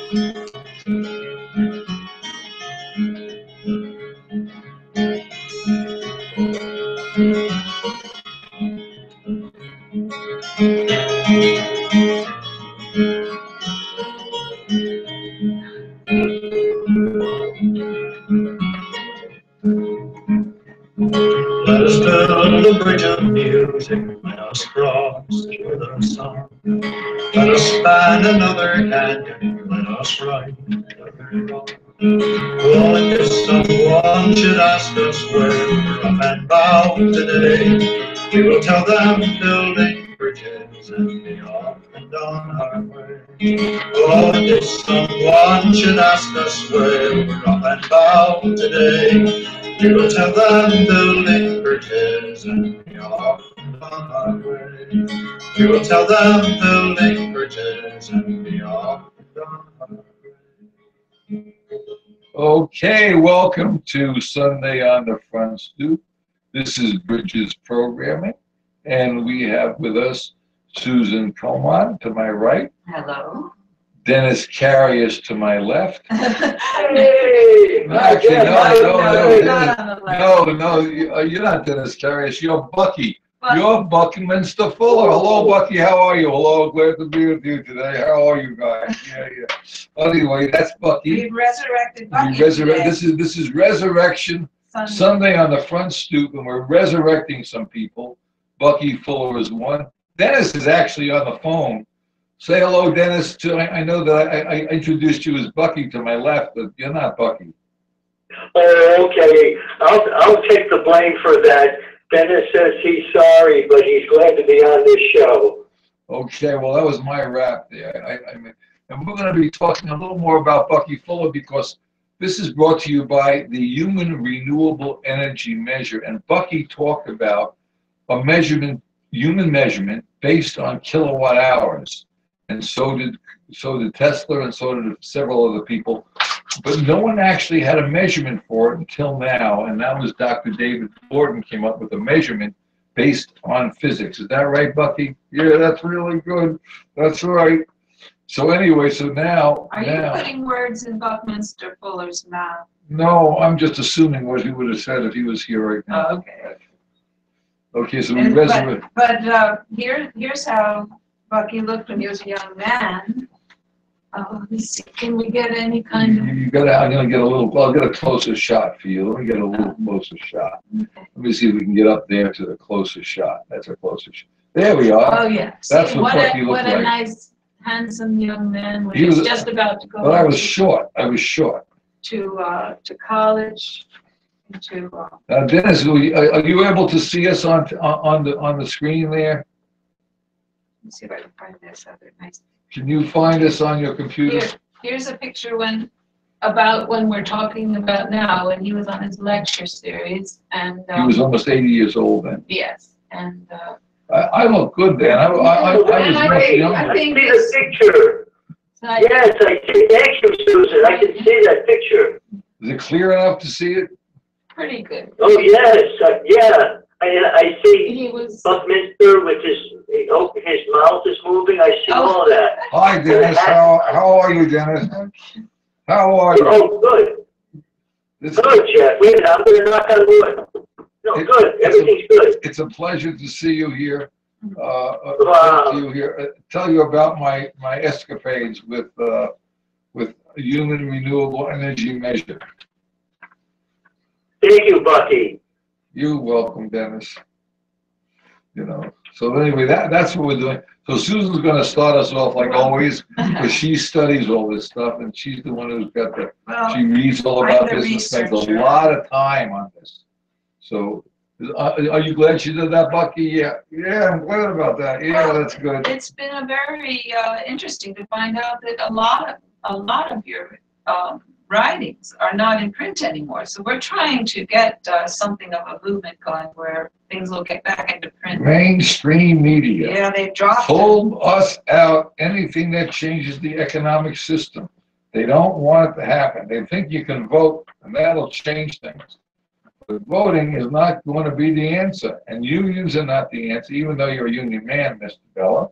Let us build a bridge of music, let us cross through the sun. Let us find another canyon, let us write another wrong. Oh, and if someone should ask us where we're up and bound today, we will tell them building bridges and be off and on our way. Oh, and if someone should ask us where we're up and bound today, we will tell them building bridges and be off and on our way. We will tell them building bridges and be off and on our way. Okay, welcome to Sunday on the Front Stoop. This is Bridges Programming, and we have with us Susan Coman to my right. Hello. Dennis Carius to my left. Hey! Actually, No, no, you're not Dennis Carius, you're Bucky. You're Buckminster Fuller. Hello, Bucky, how are you? Hello, glad to be with you today. How are you guys? Yeah. Anyway, that's Bucky. We've resurrected Bucky. This is Resurrection Sunday on the Front Stoop, and we're resurrecting some people. Bucky Fuller is one. Dennis is actually on the phone. Say hello, Dennis. I know that I introduced you as Bucky to my left, but you're not Bucky. Oh, okay. I'll take the blame for that. Dennis says he's sorry, but he's glad to be on this show. Okay, well, that was my rap there. And we're going to be talking a little more about Bucky Fuller because this is brought to you by the Human Renewable Energy Measure. And Bucky talked about a human measurement based on kilowatt hours. And so did Tesla, and so did several other people. But no one actually had a measurement for it until now, and that was Dr. David Thornton came up with a measurement based on physics. Is that right, Bucky? Yeah, that's really good. That's right. So anyway, so now... Are you putting words in Buckminster Fuller's mouth? No, I'm just assuming what he would have said if he was here right now. Oh, okay. Okay, so we resurrect. But here's how Bucky looked when he was a young man. Let me see. Can we get any kind of... I'm going to get I'll get a closer shot for you. Let me get a little closer shot. Okay. Let me see if we can get up there to the closest shot. That's a closer shot. There we are. Oh, yeah. That's what Bucky looked like. What a nice, handsome young man when he was just about to go. But I was short. To college. Dennis, are you able to see us on the screen there? Let me see if I can find this other nice. Can you find us on your computer? Here's a picture when we're talking about now, when he was on his lecture series, and he was almost 80 years old then. Yes, and I look good then. I was much younger. I see the picture. Yes, I see. Thank you, Susan. I can see that picture. Is it clear enough to see it? Pretty good. Oh yes, yeah. I see Buckminster with his mouth is moving. I see all that. Hi, Dennis. How are you, Dennis? How are you? Oh, good. Good, Jeff. Wait a minute. I'm going to knock on wood. No, good. Everything's good. It's a pleasure to see you here. Wow. Tell you about my escapades with Human Renewable Energy Measure. Thank you, Bucky. You're welcome, Dennis. So anyway, that's what we're doing. So Susan's going to start us off like always, because she studies all this stuff, and she's the one who's got she reads all about this and spends a lot of time on this. So are you glad she did that, Bucky? Yeah, I'm glad about that. Yeah, that's good. It's been a very interesting to find out that a lot of your writings are not in print anymore. So we're trying to get something of a movement going where things will get back into print. Mainstream media. Yeah, they've dropped Pull us out anything that changes the economic system. They don't want it to happen. They think you can vote and that'll change things. But voting is not going to be the answer. And unions are not the answer, even though you're a union man, Mr. Bella.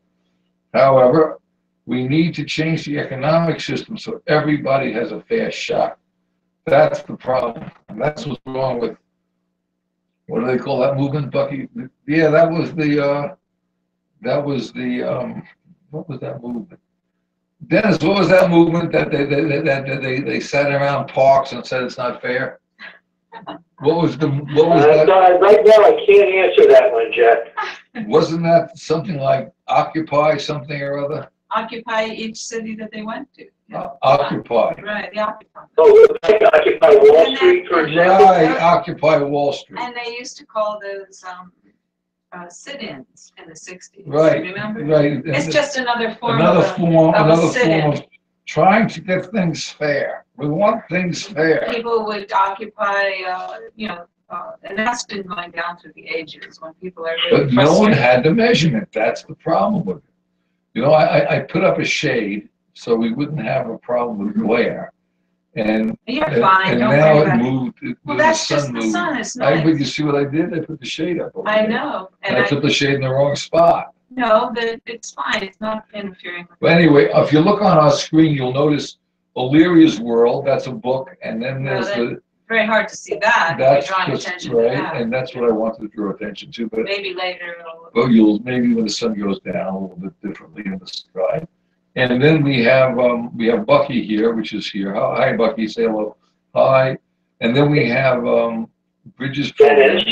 However, We need to change the economic system so everybody has a fair shot. That's the problem. And that's what's wrong with, what do they call that movement, Bucky? Yeah, that was the, what was that movement? Dennis, what was that movement that they sat around parks and said it's not fair? What was that? Right now, I can't answer that one, Jeff. Wasn't that something like Occupy something or other? Occupy each city that they went to. Occupy. Right, the Occupy. Oh, like Occupy Wall Street, for example. Right, Occupy Wall Street. And they used to call those sit-ins in the 60s. Right, Remember? right. It's just another form Another of form sit-in. of trying to get things fair. We want things fair. People would occupy, and that's been going down through the ages when people are really But no one frustrated. had the measurement. That's the problem with it. You know, I put up a shade so we wouldn't have a problem with glare. And, You're fine, and don't now worry it about it. moved. Well, the that's sun just the moved. sun, it's But you nice. see what I did? I put the shade up over I there. know. And I put the shade in the wrong spot. No, but it's fine, it's not interfering with. But anyway, if you look on our screen, you'll notice Illyria's World, that's a book, and then there's Very hard to see that, if that's you're drawing just attention to right, that. and that's what I wanted to draw attention to. But Maybe later it'll. maybe when the sun goes down a little bit differently in the sky. And then we have Bucky here, which is here. Hi, Bucky, say hello. Hi. And then we have Bridges. Dennis.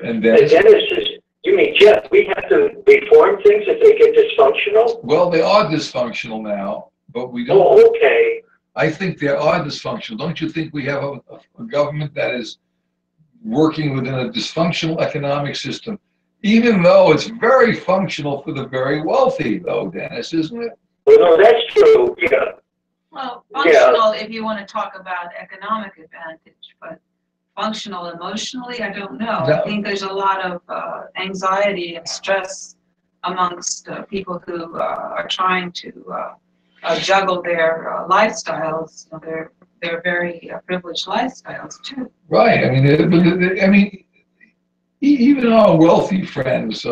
And Dennis is, you mean, Jeff, we have to reform things if they get dysfunctional? Well, they are dysfunctional now, but we don't. Oh, okay. I think they are dysfunctional. Don't you think we have a government that is working within a dysfunctional economic system, even though it's very functional for the very wealthy, though, Dennis, isn't it? Well, no, that's true, yeah. Well, functional, if you want to talk about economic advantage, but functional emotionally, I don't know. No. I think there's a lot of anxiety and stress amongst people who are trying to juggle their lifestyles. You know, they're very privileged lifestyles too. Right. I mean, even our wealthy friends.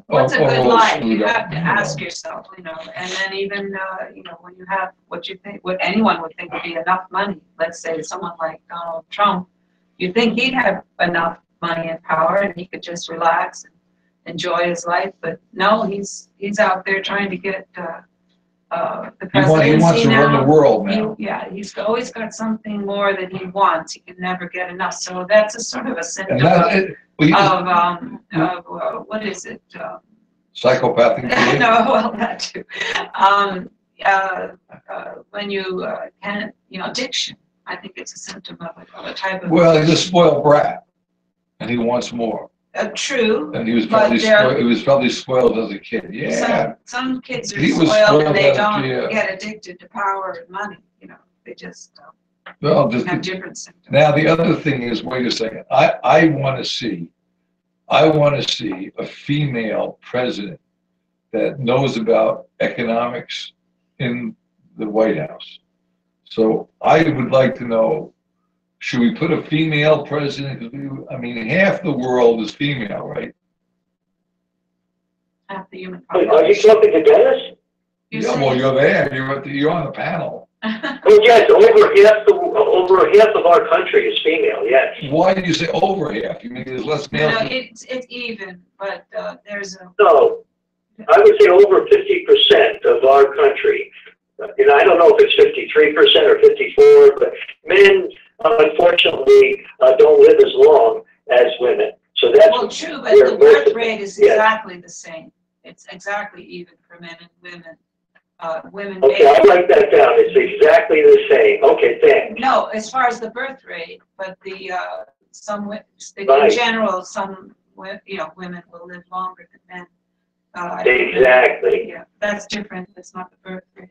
What's a good life? You have to up, ask yourself, and then even, when you have what you think, what anyone would think would be enough money, let's say someone like Donald Trump, you think he'd have enough money and power and he could just relax and enjoy his life, but no, he's out there trying to get the presidency. He wants to run the world now. He's always got something more that he wants. He can never get enough. So that's a sort of a symptom of what is it? Psychopathic. No, well, that too. When you can't, addiction. I think it's a symptom of a type of. Well, he's a spoiled brat, and he wants more. True. And he was probably spoiled. He was probably spoiled as a kid. Yeah. Some kids are He was spoiled and they spoiled don't as a get addicted to power and money. They just have different symptoms. Now the other thing is, wait a second. I want to see a female president that knows about economics in the White House. So I would like to know, should we put a female president? Half the world is female, right? Half the human Are you population. talking to Dennis? Well, you're there. You're on the panel. Well, yes, over half of our country is female, yes. Why do you say over half? You mean there's less males? It's even, but there's a. No, I would say over 50% of our country. I don't know if it's 53% or 54%, but men, unfortunately, don't live as long as women. So that's true, but the birth rate is exactly the same. It's exactly even for men and women. Women. Okay, I'll write that down. It's exactly the same. Okay, thanks. No, as far as the birth rate, but in general, some women will live longer than men. Exactly. Yeah, that's different. That's not the birth rate.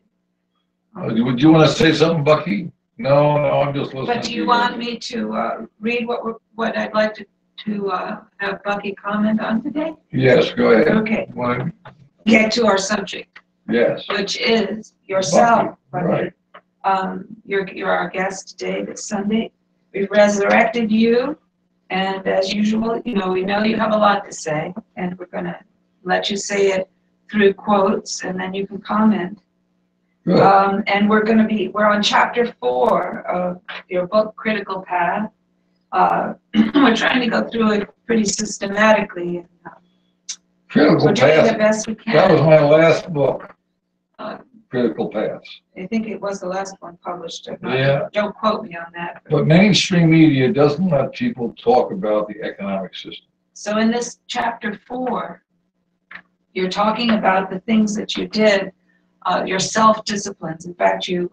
Would you want to say something, Bucky? No, I'm just listening. But do you want me to read what I'd like to have Bucky comment on today? Yes, go ahead. Okay. Get to our subject. Yes. Which is yourself. Bucky, right. You're our guest today, this Sunday. We've resurrected you, and as usual, we know you have a lot to say, and we're going to let you say it through quotes, and then you can comment. Good. And we're on chapter 4 of your book, Critical Path. We're trying to go through it pretty systematically. Critical We're doing the Path. best we can. That was my last book, Uh, Critical Paths. I think it was the last one published. Yeah. Don't quote me on that. But mainstream media doesn't let people talk about the economic system. So in this chapter 4, you're talking about the things that you did, your self-disciplines. In fact, you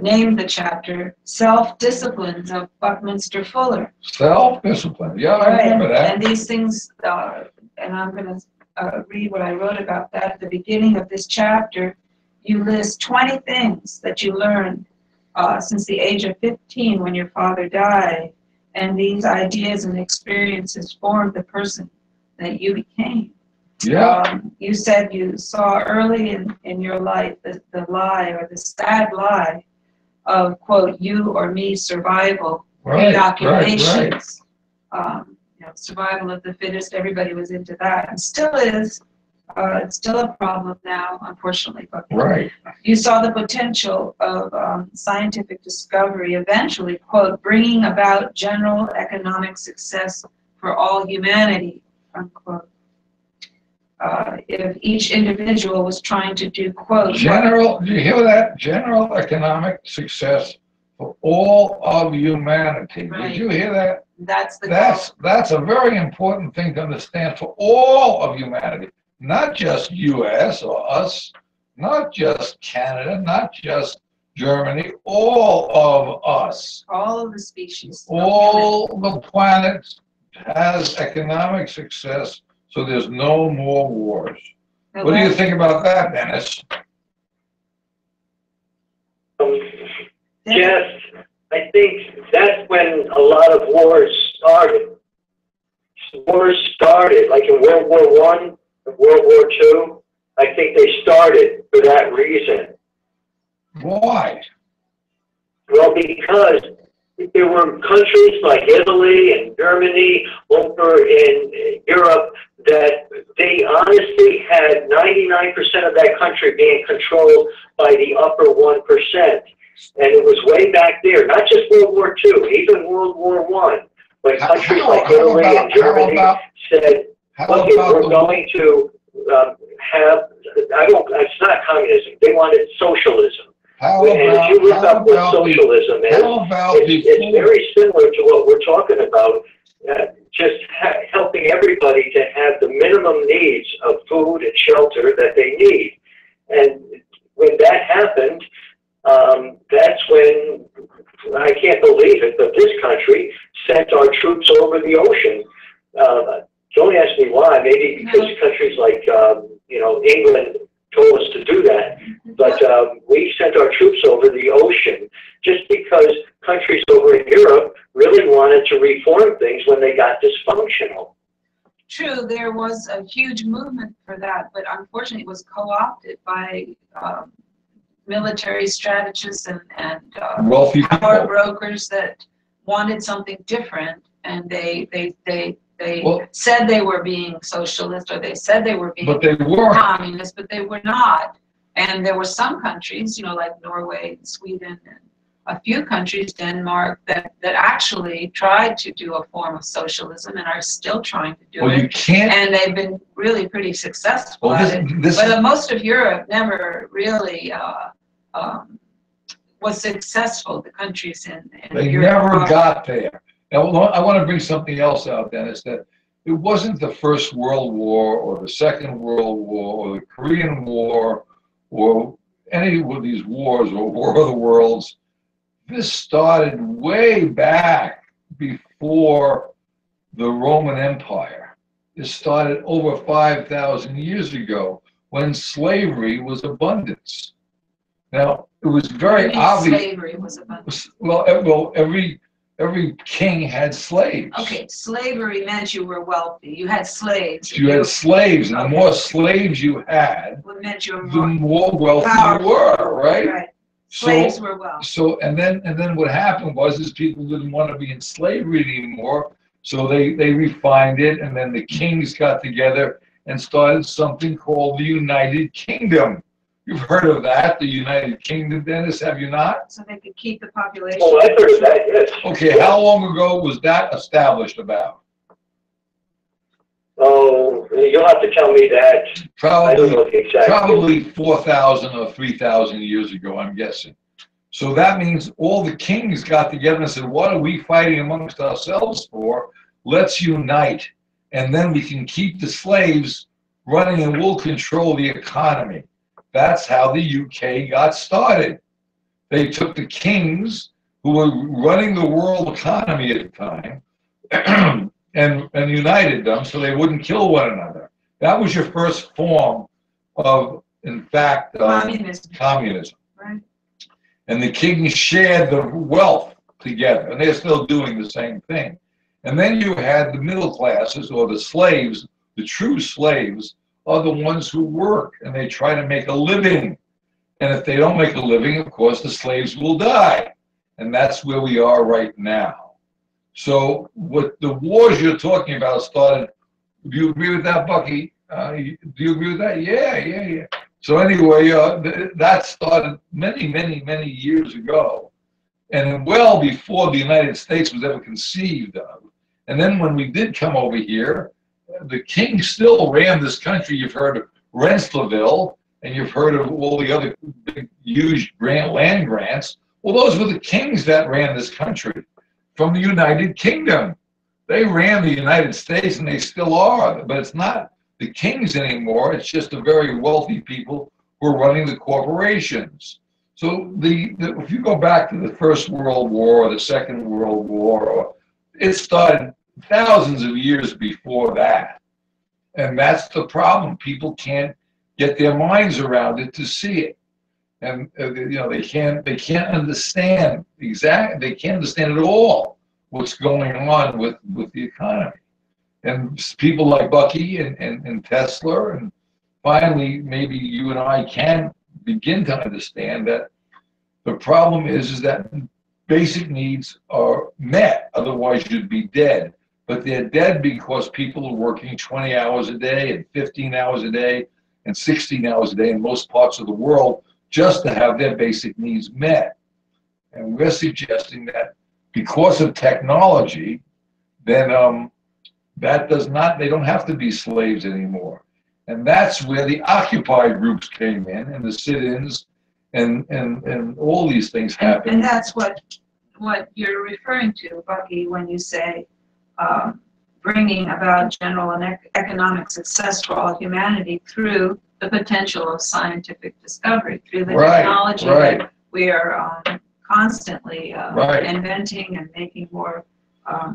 named the chapter Self-Disciplines of Buckminster Fuller. Self-discipline. Yeah, I remember that. And these things, and I'm going to read what I wrote about that at the beginning of this chapter. You list 20 things that you learned since the age of 15 when your father died. And these ideas and experiences formed the person that you became. Yeah. You said you saw early in your life the lie or the sad lie of, quote, you or me survival, preoccupations. Survival of the fittest, everybody was into that, and still is. It's still a problem now, unfortunately. But Right. you saw the potential of scientific discovery eventually, quote, bringing about general economic success for all humanity, unquote. If each individual was trying to do, quote, do you hear that? General economic success for all of humanity. Right. Did you hear that? That's the goal. That's a very important thing to understand for all of humanity, not just U.S. or us, not just Canada, not just Germany, all of us. All of the species. All the planet has economic success, so there's no more wars. What do you think about that, Dennis? Jeff, I think that's when a lot of wars started. Wars started, like in World War I, World War II. I think they started for that reason. Why? Well, because there were countries like Italy and Germany over in Europe that they honestly had 99% of that country being controlled by the upper 1%. And it was way back there, not just World War II, even World War I, when countries like Italy and Germany said, look, we're going to have, it's not communism, they wanted socialism. And if you look up what socialism is, it's very similar to what we're talking about, just helping everybody to have the minimum needs of food and shelter that they need. And when that happened, that's when, I can't believe it, but this country sent our troops over the ocean. Don't ask me why, maybe because countries like, England told us to do that. But we sent our troops over the ocean just because countries over in Europe really wanted to reform things when they got dysfunctional. True, there was a huge movement for that, but unfortunately it was co-opted by military strategists and wealthy power people. brokers that wanted something different, and they said they were being socialist, or they said they were being communist, but they were not. And there were some countries, like Norway and Sweden and a few countries, Denmark, that actually tried to do a form of socialism and are still trying to do it. You can't. And they've been really pretty successful at it. But most of Europe never really was successful, the countries in they Europe. Never got there. Now, I want to bring something else out, Dennis, that it wasn't the First World War or the Second World War or the Korean War or any of these wars or War of the Worlds. This started way back before the Roman Empire. It started over 5,000 years ago when slavery was abundance. Now, it was very obvious. Slavery was abundance. Well, every king had slaves. Okay, slavery meant you were wealthy. You had slaves. You had slaves, and the more slaves you had, meant you were the more wealthy you were, right? Right. Slaves were wealthy. So, and then what happened was is people didn't want to be in slavery anymore, so they refined it, and then the kings got together and started something called the United Kingdom. You've heard of that, the United Kingdom, Dennis, have you not? So they could keep the population. Oh, I've heard of that, yes. Okay, how long ago was that established about? Oh, you'll have to tell me that. I don't know the exact. Probably 4,000 or 3,000 years ago, I'm guessing. So that means all the kings got together and said, what are we fighting amongst ourselves for? Let's unite. And then we can keep the slaves running and we'll control the economy. That's how the UK got started. They took the kings who were running the world economy at the time and united them so they wouldn't kill one another. That was your first form of, in fact, communism. Right. And the kings shared the wealth together, and they're still doing the same thing. And then you had the middle classes, or the slaves. The true slaves are the ones who work, and they try to make a living. And if they don't make a living, of course, the slaves will die. And that's where we are right now. So what the wars you're talking about started, do you agree with that, Bucky? Do you agree with that? Yeah. So anyway, that started many years ago, and well before the United States was ever conceived of. And then when we did come over here, the king still ran this country. You've heard of Rensselaerville, and you've heard of all the other big, huge land grants. Well, those were the kings that ran this country from the United Kingdom. They ran the United States, and they still are, but it's not the kings anymore. It's just the very wealthy people who are running the corporations. So if you go back to the First World War or the Second World War, it started thousands of years before that. And that's the problem. People can't get their minds around it to see it. And they can't understand they can't understand at all what's going on with the economy. And people like Bucky and Tesla, and finally maybe you and I can begin to understand that the problem is that basic needs are met, otherwise you'd be dead. But they're dead because people are working 20 hours a day and 15 hours a day and 16 hours a day in most parts of the world just to have their basic needs met. And we're suggesting that because of technology, then they don't have to be slaves anymore. And that's where the Occupy groups came in, and the sit-ins and all these things happen. And that's what you're referring to, Bucky, when you say bringing about general and economic success for all humanity through the potential of scientific discovery, through the technology that we are constantly inventing and making more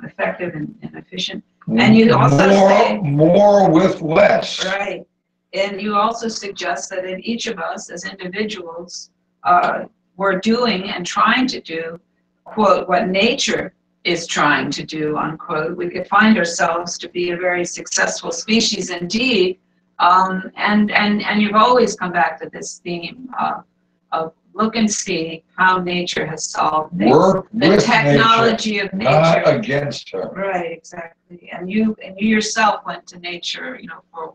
effective and efficient. And you also say more with less. Right. And you also suggest that in each of us as individuals, we're doing and trying to do, quote, what nature is trying to do, unquote. We could find ourselves to be a very successful species indeed. And you've always come back to this theme of look and see how nature has solved things. Work the with technology nature, of nature. not against her. Right, exactly. And you yourself went to nature, for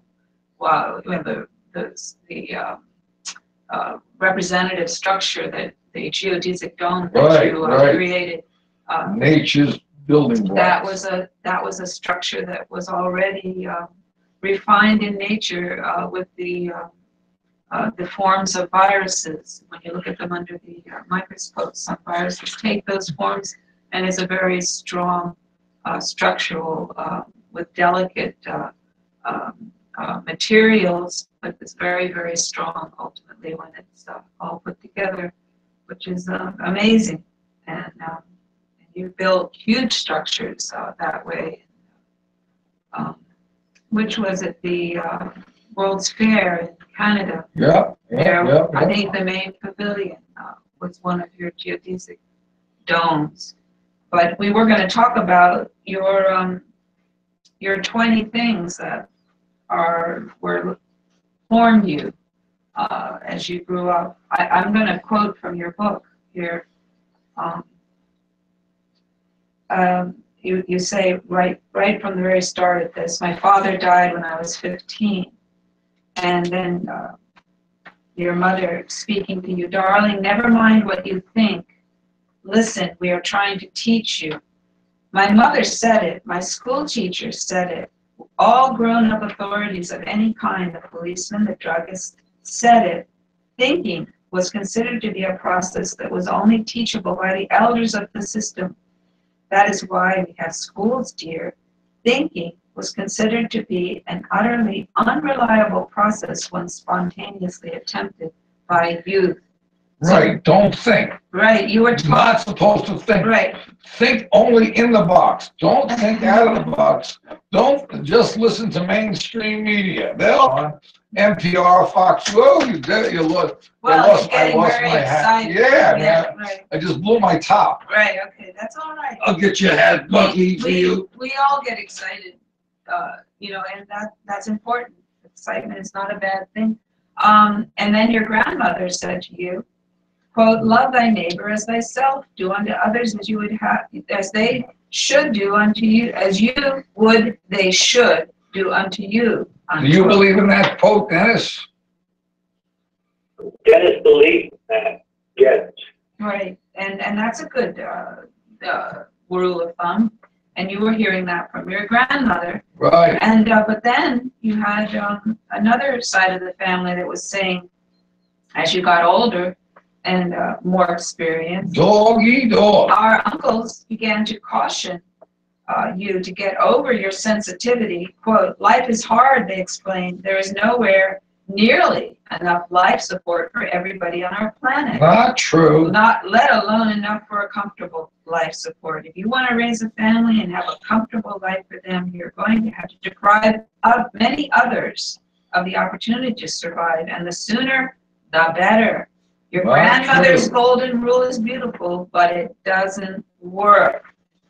the representative structure that the geodesic dome that you created. Nature's building blocks. That was a structure that was already refined in nature with the forms of viruses. When you look at them under the microscope, some viruses take those forms, and it's a very strong structural with delicate materials, but it's very, very strong ultimately when it's all put together, which is amazing. And you built huge structures that way. Which was at the World's Fair in Canada. I think the main pavilion was one of your geodesic domes. But we were going to talk about your 20 things that formed you as you grew up. I'm going to quote from your book here. you say right from the very start of this, my father died when I was 15. And then your mother speaking to you, darling, never mind what you think. Listen, we are trying to teach you. My mother said it. My school teacher said it. All grown-up authorities of any kind, the policeman, the druggist, said it. Thinking was considered to be a process that was only teachable by the elders of the system. That is why we have schools, dear. Thinking was considered to be an utterly unreliable process when spontaneously attempted by youth. Right, don't think. Right, you were taught. Not supposed to think. Right. Think only in the box. Don't think out of the box. Don't just listen to mainstream media. They're on NPR, Fox. Whoa, you did it. You lost. Well, I lost you're getting my very hat. excited. Yeah, man. Right. I just blew my top. Right, okay, that's all right. I'll get your hat, Bucky, for you. We all get excited, and that's important. Excitement is not a bad thing. And then your grandmother said to you, quote, love thy neighbor as thyself, do unto others as you would have, as they should do unto you, as you would they should do unto you. Do you believe in that quote, Dennis? Dennis believed that, yes. Right, and that's a good rule of thumb. And you were hearing that from your grandmother. Right. And but then you had another side of the family that was saying, as you got older and more experienced, Doggy dog. our uncles began to caution you to get over your sensitivity. Quote, life is hard, they explained. There is nowhere nearly enough life support for everybody on our planet. Not true. Not let alone enough for a comfortable life support. If you want to raise a family and have a comfortable life for them, you're going to have to deprive of many others of the opportunity to survive, and the sooner, the better. Your grandmother's golden rule is beautiful, but it doesn't work.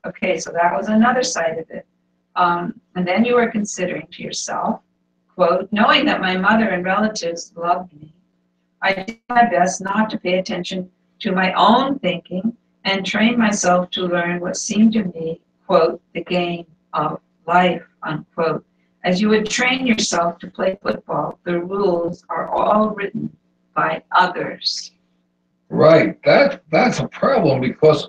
Okay, so that was another side of it. And then you were considering to yourself, quote, knowing that my mother and relatives loved me, I did my best not to pay attention to my own thinking and train myself to learn what seemed to me, quote, the game of life, unquote. As you would train yourself to play football, the rules are all written by others. Right. That's a problem because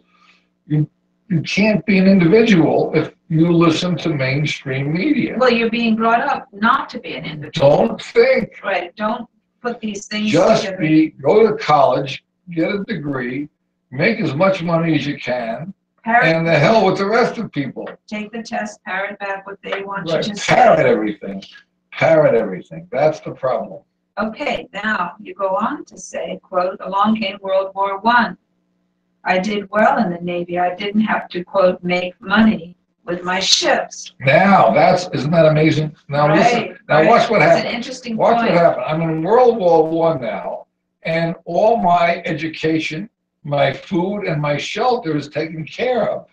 you can't be an individual if you listen to mainstream media. Well, you're being brought up not to be an individual. Don't think. Right. Don't put these things Just together. go to college, get a degree, make as much money as you can, and the hell with the rest of people. Take the test, parrot back what they want Right. you to say. Parrot everything. Parrot everything. That's the problem. Okay, now you go on to say, quote, along came World War I. I did well in the Navy. I didn't have to, quote, make money with my ships. Now, isn't that amazing? Now listen, watch what happened. That's an interesting Watch point. what happened. I'm in World War I now, and all my education, my food, and my shelter is taken care of.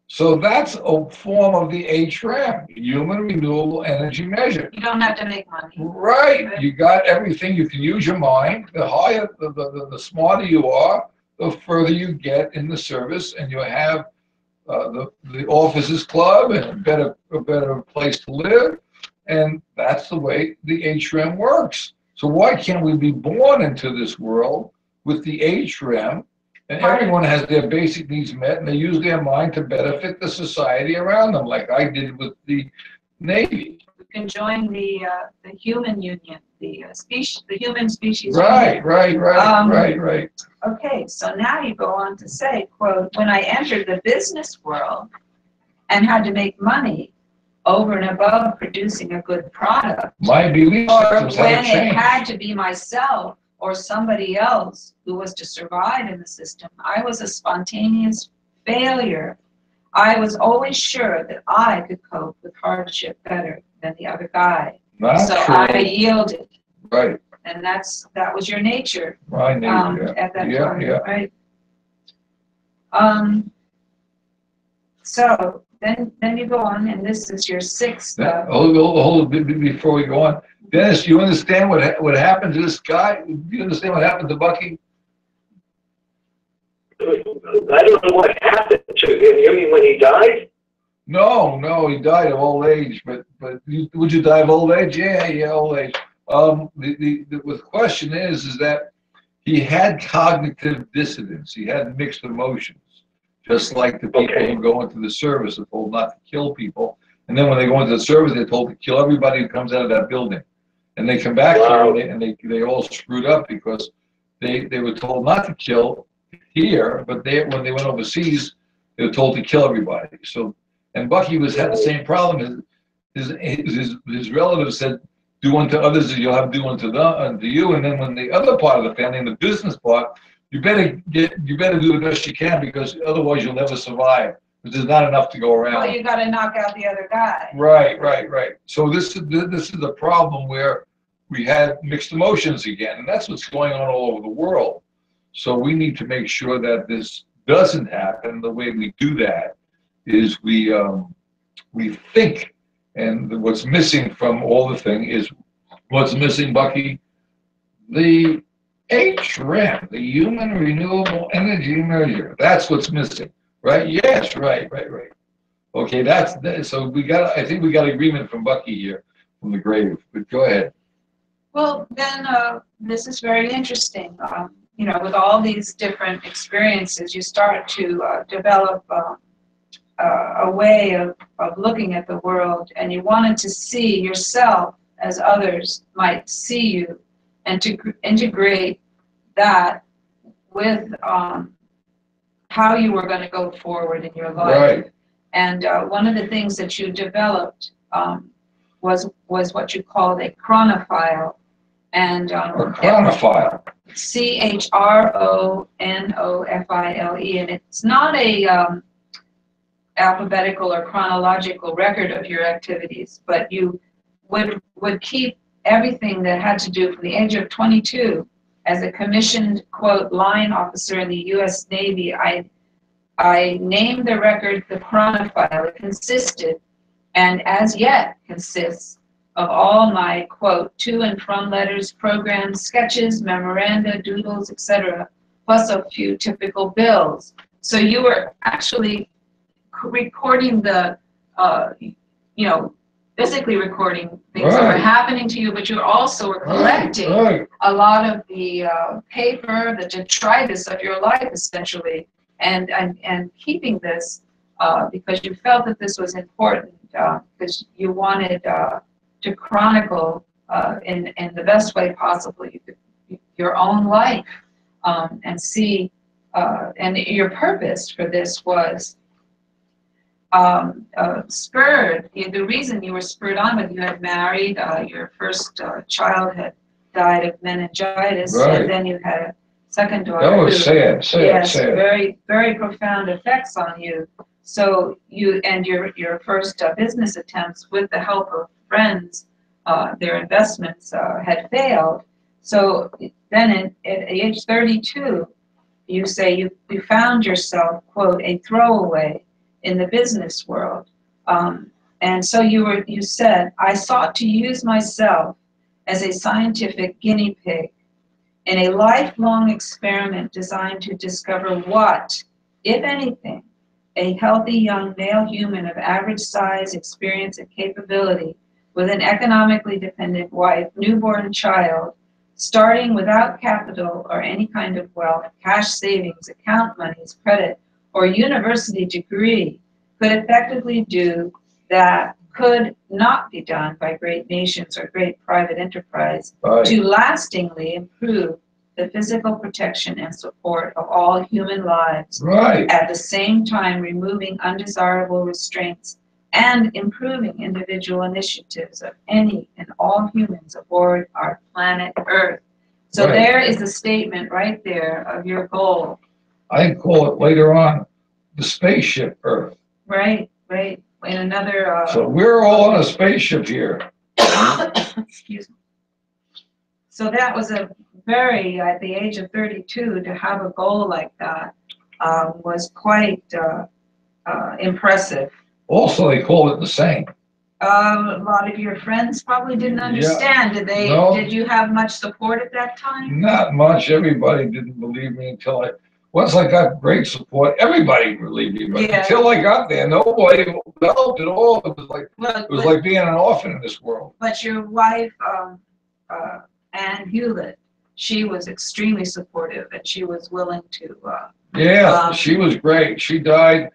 So that's a form of the HREM, Human Renewable Energy Measure. You don't have to make money. Right. You got everything. You can use your mind. The higher, the smarter you are, the further you get in the service, and you have the officers club and a better place to live, and that's the way the HREM works. So why can't we be born into this world with the HREM, and everyone has their basic needs met, and they use their mind to benefit the society around them, like I did with the Navy. You can join the human union, the human species. Right, union. right. Okay, so now you go on to say, quote, when I entered the business world and had to make money over and above producing a good product, my belief or systems when have it changed. had to be myself or somebody else who was to survive in the system, I was a spontaneous failure. I was always sure that I could cope with hardship better than the other guy. Not so true. I yielded. Right. And that was your nature. My nature. At that Yeah, time, yeah. right? So then you go on, and this is your sixth. Hold before we go on. Dennis, do you understand what happened to this guy? Do you understand what happened to Bucky? I don't know what happened to him. You mean when he died? No, he died of old age. But would you die of old age? Yeah, old age. The question is that he had cognitive dissonance. He had mixed emotions, just like the people Okay. who go into the service are told not to kill people, and then when they go into the service, they're told to kill everybody who comes out of that building. And they come back Wow. here and they all screwed up because they were told not to kill here, but when they went overseas, they were told to kill everybody. So, and Bucky had the same problem. His relatives said, "Do unto others as you'll have do unto you." And then when the other part of the family, and the business part, you better do the best you can because otherwise you'll never survive. Because there's not enough to go around. Well, you got to knock out the other guy. Right. So this is the problem where we had mixed emotions again, and that's what's going on all over the world. So we need to make sure that this doesn't happen. The way we do that is we think, and what's missing from all the thing is what's missing, Bucky? The HREM, the Human Renewable Energy Measure. That's what's missing, right? Yes, right. Okay, so we got. I think we got agreement from Bucky here from the grave. But go ahead. Well, then this is very interesting. With all these different experiences, you start to develop a way of looking at the world, and you wanted to see yourself as others might see you, and to integrate that with how you were going to go forward in your life. Right. And one of the things that you developed was what you called a chronophile. And A chronophile. CHRONOFILE, and it's not a alphabetical or chronological record of your activities, but you would keep everything that had to do from the age of 22 as a commissioned, quote, line officer in the U.S. Navy. I named the record the chronophile. It consisted, and as yet consists, of all my, quote, to and from letters, programs, sketches, memoranda, doodles, etc., plus a few typical bills. So you were actually recording physically recording things that were happening to you, but you also were collecting a lot of the paper, the detritus of your life, essentially, and keeping this because you felt that this was important, because you wanted to chronicle in the best way possible your own life, and see, and your purpose for this was spurred. The reason you were spurred on, but you had married, your first child had died of meningitis, and then you had a second daughter. That was sad. Very, very profound effects on you. So you and your first business attempts, with the help of friends, their investments had failed. So then at age 32, you say you found yourself, quote, a throwaway in the business world. And so you said, I sought to use myself as a scientific guinea pig in a lifelong experiment designed to discover what, if anything, a healthy young male human of average size, experience, and capability, with an economically dependent wife, newborn child, starting without capital or any kind of wealth, cash savings, account monies, credit, or university degree, could effectively do that could not be done by great nations or great private enterprise, to lastingly improve the physical protection and support of all human lives, at the same time removing undesirable restraints and improving individual initiatives of any and all humans aboard our planet Earth. So there is a statement right there of your goal. I call it later on the spaceship Earth. Right. In another. So we're all on a spaceship here. Excuse me. So that was a very, at the age of 32, to have a goal like that was quite impressive. Also, they call it the same. A lot of your friends probably didn't understand. Yeah. No. Did you have much support at that time? Not much. Everybody didn't believe me until once I got great support, everybody relieved me. But Yeah. until I got there, nobody helped at all. It was like Well, like being an orphan in this world. but your wife, Anne Hewlett, she was extremely supportive, and she was willing to. Yeah, she was great. She died.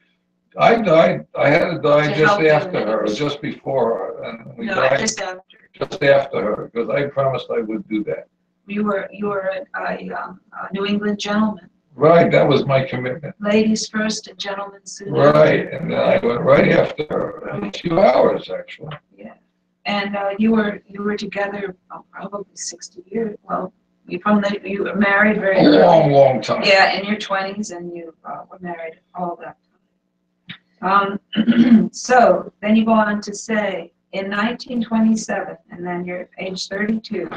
I died. I had to die To just help you after in her, it. just before her, and we No, died just after. just after her because I promised I would do that. You were a New England gentleman. Right, that was my commitment. Ladies first and gentlemen soon. Right, and then I went right after her, in a few hours actually. Yeah, and you were together probably 60 years. Well, you were married very A early. long time. Yeah, in your 20s, and you were married all that time. So then you go on to say, in 1927, and then you're age 32,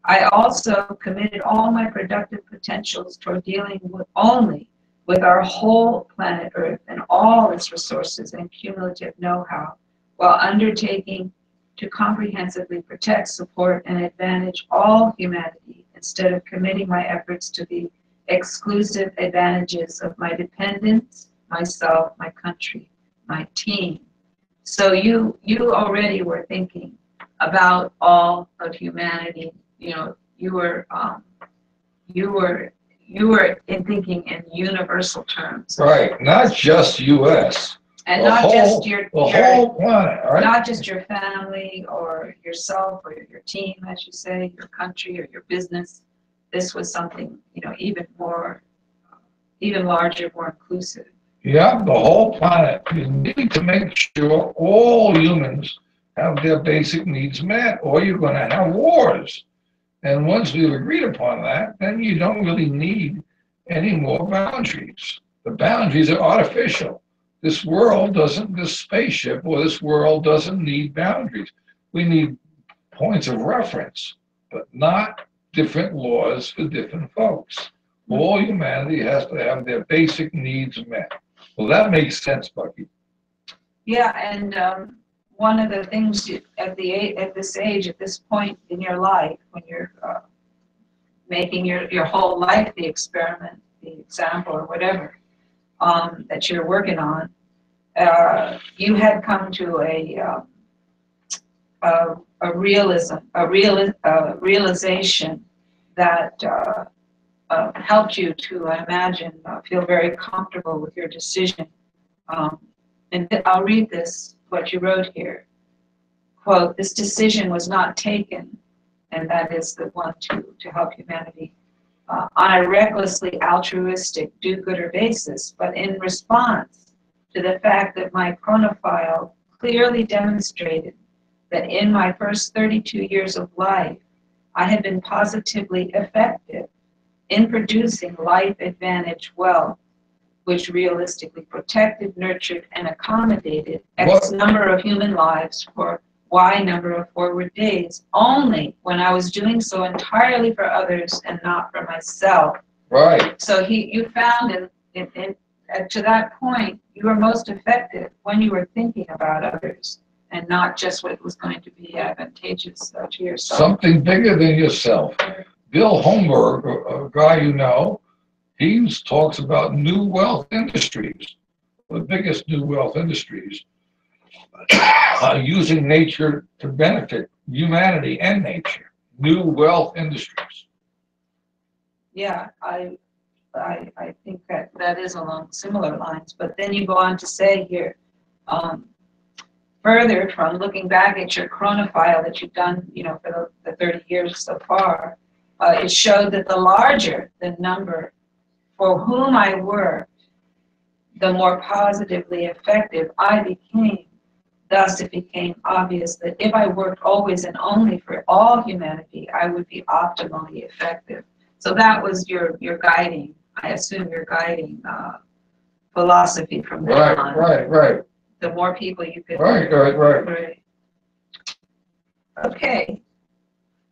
I also committed all my productive potentials toward dealing only with our whole planet Earth and all its resources and cumulative know-how, while undertaking to comprehensively protect, support, and advantage all humanity, instead of committing my efforts to the exclusive advantages of my dependents, myself, my country, my team. So you already were thinking about all of humanity. You know, you were thinking in universal terms. Right, not just U.S. And the not whole, just your the whole planet, right? not just your family or yourself or your team, as you say, your country or your business. This was something, even larger, more inclusive. Yeah, the whole planet. You need to make sure all humans have their basic needs met, or you're going to have wars. And once we've agreed upon that, then you don't really need any more boundaries. The boundaries are artificial. This spaceship or this world doesn't need boundaries. We need points of reference, but not different laws for different folks. All humanity has to have their basic needs met. Well, that makes sense, Bucky. Yeah, and one of the things at this age, at this point in your life, when you're making your whole life the experiment, the example, or whatever that you're working on, you had come to a realization that helped you to, I imagine, feel very comfortable with your decision. And I'll read what you wrote here. Quote, "This decision was not taken," and that is the one to help humanity, "on a recklessly altruistic do-gooder basis, but in response to the fact that my chronophile clearly demonstrated that in my first 32 years of life, I had been positively effective in producing life advantage wealth, which realistically protected, nurtured, and accommodated X number of human lives for Y number of forward days, only when I was doing so entirely for others and not for myself." Right. So you found to that point, you were most effective when you were thinking about others and not just what was going to be advantageous to yourself. Something bigger than yourself. Bill Holmberg, a guy you know, he talks about new wealth industries, the biggest new wealth industries, using nature to benefit humanity and nature. New wealth industries. Yeah, I think that is along similar lines. But then you go on to say here, further from looking back at your chronophile that you've done, for the 30 years so far, it showed that the larger the number for whom I worked, the more positively effective I became. Thus, it became obvious that if I worked always and only for all humanity, I would be optimally effective. So that was your guiding, I assume your guiding philosophy from then on. Right. The more people you could. Right. Okay.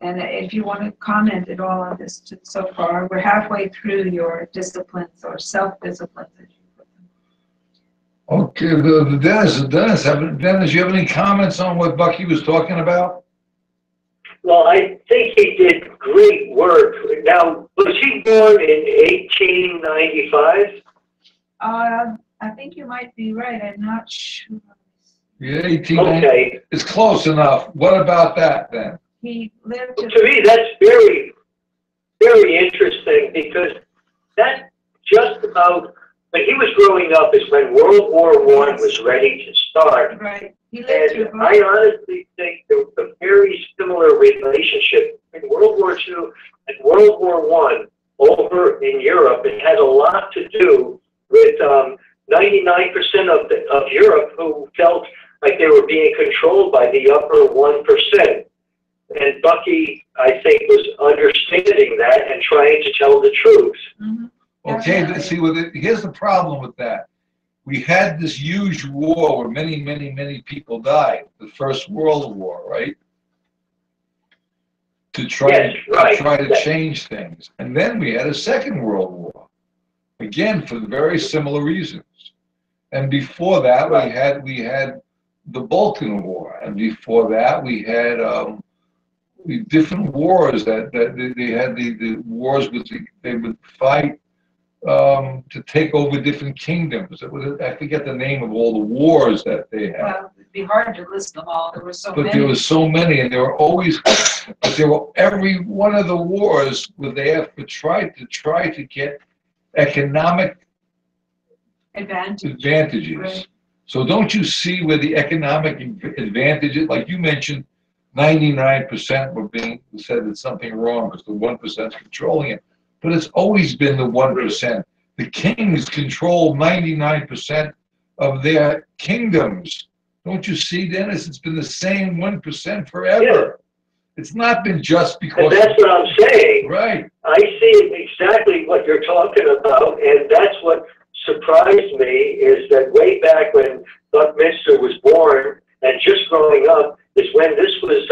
And if you want to comment at all on this so far, we're halfway through your disciplines or self-disciplines, as you put them. Okay, Dennis, you have any comments on what Bucky was talking about? Well, I think he did great work. Now, was he born in 1895? I think you might be right. I'm not sure. Yeah, 18. Okay. It's close enough. What about that then? He lived To me, that's very, very interesting because that just about, when he was growing up is when World War I was ready to start. right. He lived through And both. I honestly think there was a very similar relationship in World War II and World War I over in Europe. It had a lot to do with 99% of Europe who felt like they were being controlled by the upper 1%. And Bucky, I think, was understanding that and trying to tell the truth. Mm-hmm. Okay, but see, here's the problem with that. We had this huge war where many, many, many people died. The First World War, right? To try to change things. And then we had a Second World War. Again, for very similar reasons. And before that, we had the Balkan War. And before that, we had different wars that they had the wars with they would fight to take over different kingdoms. I forget the name of all the wars that they had. Well, it'd be hard to list them all. There were so many. But there were so many, and there were always. But there were every one of the wars where they have to try to get economic advantages. Right. So don't you see where the economic advantages, like you mentioned, 99% were being said that something wrong because the 1% is controlling it. But it's always been the 1%. The kings control 99% of their kingdoms. Don't you see, Dennis? It's been the same 1% forever. Yeah. It's not been just because. And that's what I'm saying. Right. I see exactly what you're talking about, and that's what surprised me is that way back when Buckminster was born and just growing up is when this was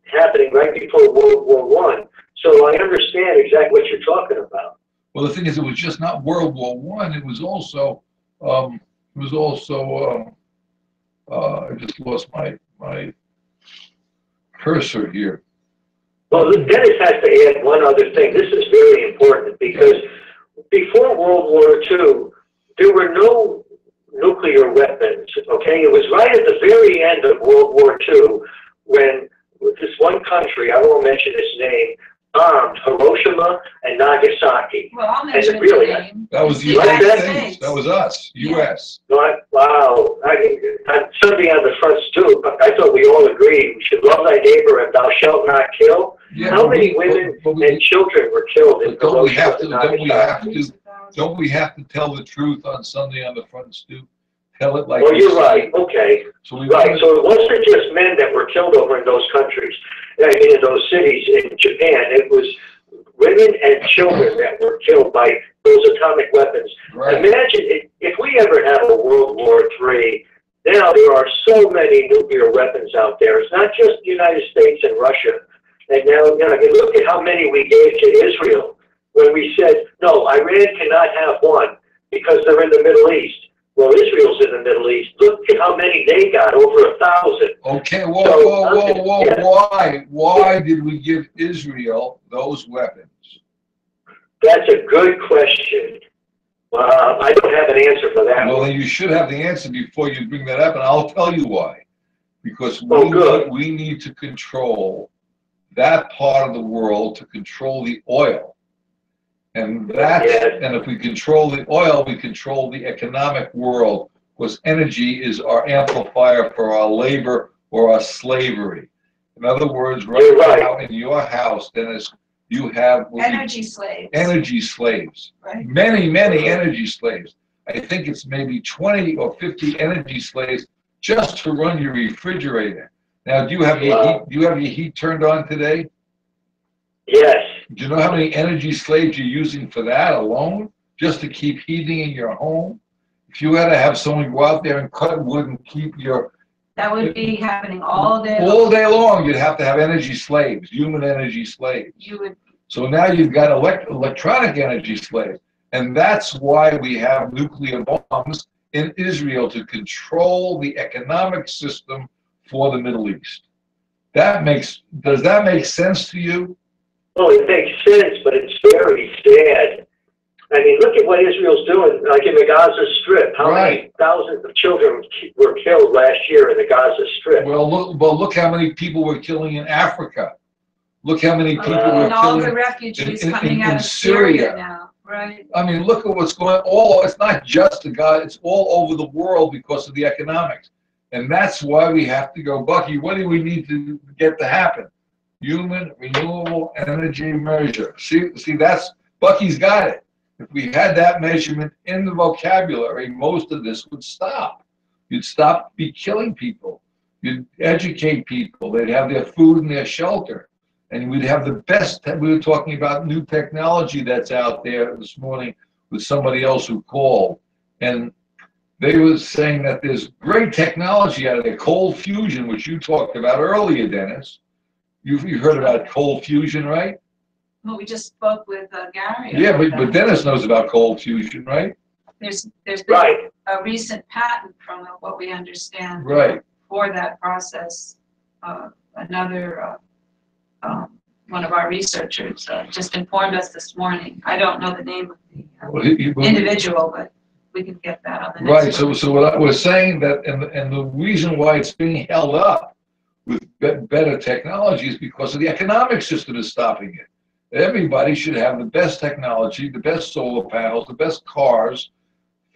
happening right before World War I. So I understand exactly what you're talking about. Well, the thing is, it was just not World War I. It was also. I just lost my cursor here. Well, Dennis has to add one other thing. This is very important because before World War II, there were no nuclear weapons, okay? It was right at the very end of World War II when this one country, I won't mention its name, bombed Hiroshima and Nagasaki. Well, I'll mention really, the name. That was the United United States. States. That was us, U.S. Wow. I'm Sunday on the front stoop. I thought we all agreed we should love thy neighbor and thou shalt not kill. Yeah, How many women and children were killed in Hiroshima and Nagasaki? Don't we have to tell the truth on Sunday on the front stoop? Tell it like. Well, you're right. Okay. So Right. So it wasn't just men that were killed over in those countries, I mean, in those cities in Japan. It was women and children that were killed by those atomic weapons. Right. Imagine if we ever have a World War III. Now there are so many nuclear weapons out there. It's not just the United States and Russia. And now, you look at how many we gave to Israel when we said, no, Iran cannot have one because they're in the Middle East. Well, Israel's in the Middle East. Look at how many they got, over 1,000. Okay, whoa. Yeah. Why did we give Israel those weapons? That's a good question. I don't have an answer for that. Well, then you should have the answer before you bring that up, and I'll tell you why. Because we need to control that part of the world to control the oil. And and if we control the oil, we control the economic world, because energy is our amplifier for our labor or our slavery. In other words, right now in your house, Dennis, you have energy slaves. Energy slaves. Right. Many energy slaves. I think it's maybe 20 or 50 energy slaves just to run your refrigerator. Now, do you have your heat turned on today? Yes. Do you know how many energy slaves you're using for that alone, just to keep heating in your home? If you had to have someone go out there and cut wood and keep your... That would be happening all day long. All day long, you'd have to have energy slaves, human energy slaves. You would. So now you've got electronic energy slaves. And that's why we have nuclear bombs in Israel, to control the economic system for the Middle East. Does that make sense to you? Well, it makes sense, but it's very sad. I mean, look at what Israel's doing, like in the Gaza Strip. How many thousands of children were killed last year in the Gaza Strip? Well, look how many people we're killing in Africa. Look how many people we're and all killing the refugees in coming out of Syria now, right? I mean, look at what's going on. It's not just the guy, it's all over the world because of the economics. And that's why we have to go, Bucky, what do we need to get to happen? Human renewable energy measure. See, that's, Bucky's got it. If we had that measurement in the vocabulary, most of this would stop. You'd stop be killing people. You'd educate people. They'd have their food and their shelter. And we'd have the best. We were talking about new technology that's out there this morning with somebody else who called. And they were saying that there's great technology out of there, cold fusion, which you talked about earlier, Dennis. You've heard about cold fusion, right? Well, we just spoke with Gary. Yeah, but Dennis knows about cold fusion, right? There's been Right. a recent patent from what we understand Right. for that process. Another one of our researchers just informed us this morning. I don't know the name of the individual, but we can get that on the next Right. So what I was saying that, and the reason why it's being held up with better technology is because of the economic system is stopping it. Everybody should have the best technology, the best solar panels, the best cars,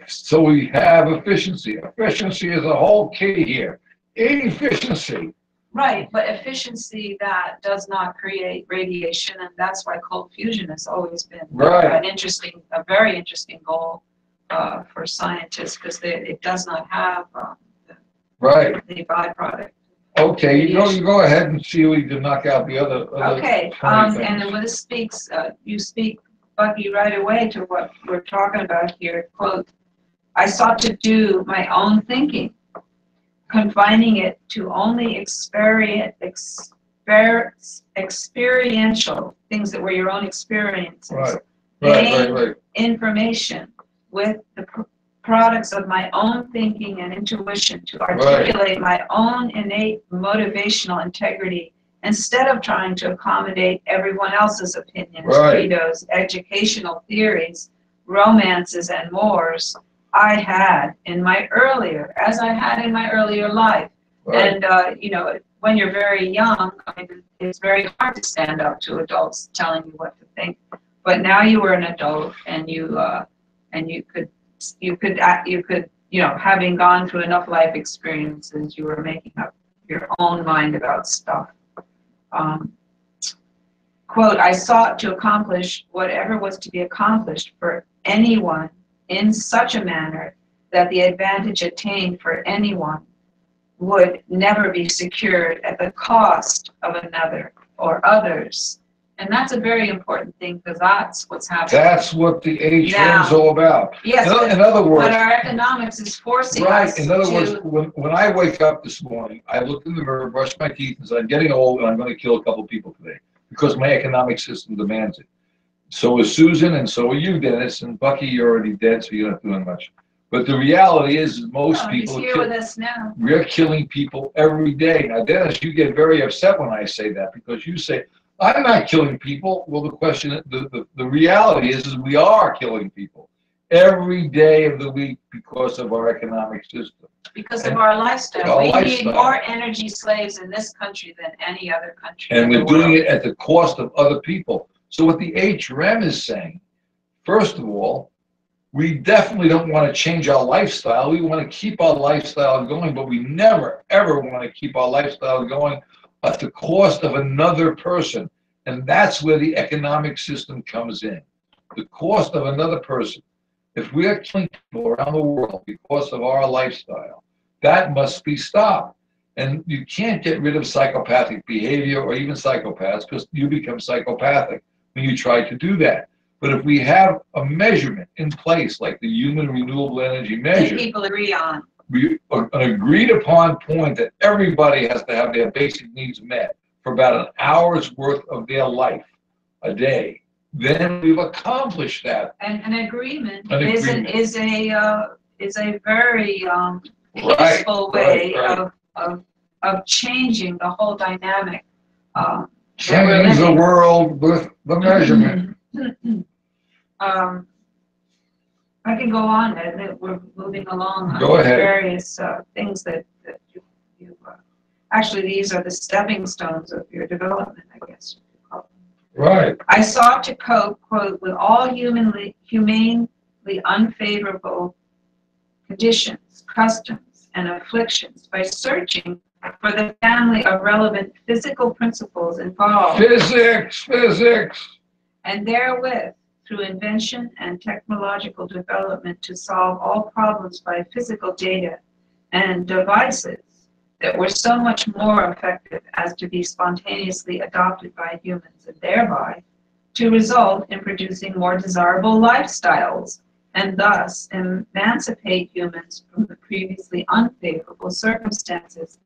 so we have efficiency. Efficiency is a whole key here. Efficiency. Right, but efficiency that does not create radiation, and that's why cold fusion has always been a very interesting goal for scientists, because it does not have the byproduct. Okay, you go ahead and see we can knock out the other okay, and then when this speaks, you speak, Bucky, right away to what we're talking about here. Quote, I sought to do my own thinking, confining it to only experiential things that were your own experiences. Gain information with the products of my own thinking and intuition to articulate my own innate motivational integrity instead of trying to accommodate everyone else's opinions, credos, educational theories, romances, and mores. I had in my earlier life. And, when you're very young, it's very hard to stand up to adults telling you what to think. But now you were an adult and you could, having gone through enough life experiences, you were making up your own mind about stuff. Quote, I sought to accomplish whatever was to be accomplished for anyone in such a manner that the advantage attained for anyone would never be secured at the cost of another or others. And that's a very important thing, because that's what's happening. That's what the HM is all about. Yes, in other words, but our economics is forcing us in other words, when I wake up this morning, I look in the mirror, brush my teeth, and say, I'm getting old and I'm going to kill a couple people today because my economic system demands it. So is Susan, and so are you, Dennis, and Bucky, you're already dead, so you're not doing much. But the reality is most people he's here with us now. We're killing people every day. Now, Dennis, you get very upset when I say that, because you say, I'm not killing people. Well, the question, the reality is we are killing people every day of the week because of our economic system. Because of our lifestyle. We need more energy slaves in this country than any other country. And we're doing it at the cost of other people. So what the HRM is saying, first of all, we definitely don't want to change our lifestyle. We want to keep our lifestyle going, but we never, ever want to keep our lifestyle going at the cost of another person. And that's where the economic system comes in. The cost of another person. If we are killing people around the world because of our lifestyle, that must be stopped. And you can't get rid of psychopathic behavior or even psychopaths, because you become psychopathic when you try to do that. But if we have a measurement in place, like the human renewable energy measure, that people agree on, an agreed upon point that everybody has to have their basic needs met for about an hour's worth of their life a day, then we've accomplished that. And an agreement is a very peaceful way of of changing the whole dynamic. That we're Change the living. world with the measurement. I can go on, and we're moving along on Go ahead. various things that you actually, these are the stepping stones of your development, I guess you could call them. Right. I sought to cope, quote, with all humanely unfavorable conditions, customs, and afflictions by searching for the family of relevant physical principles involved. Physics. And therewith, through invention and technological development, to solve all problems by physical data and devices that were so much more effective as to be spontaneously adopted by humans, and thereby to result in producing more desirable lifestyles and thus emancipate humans from the previously unfavorable circumstances.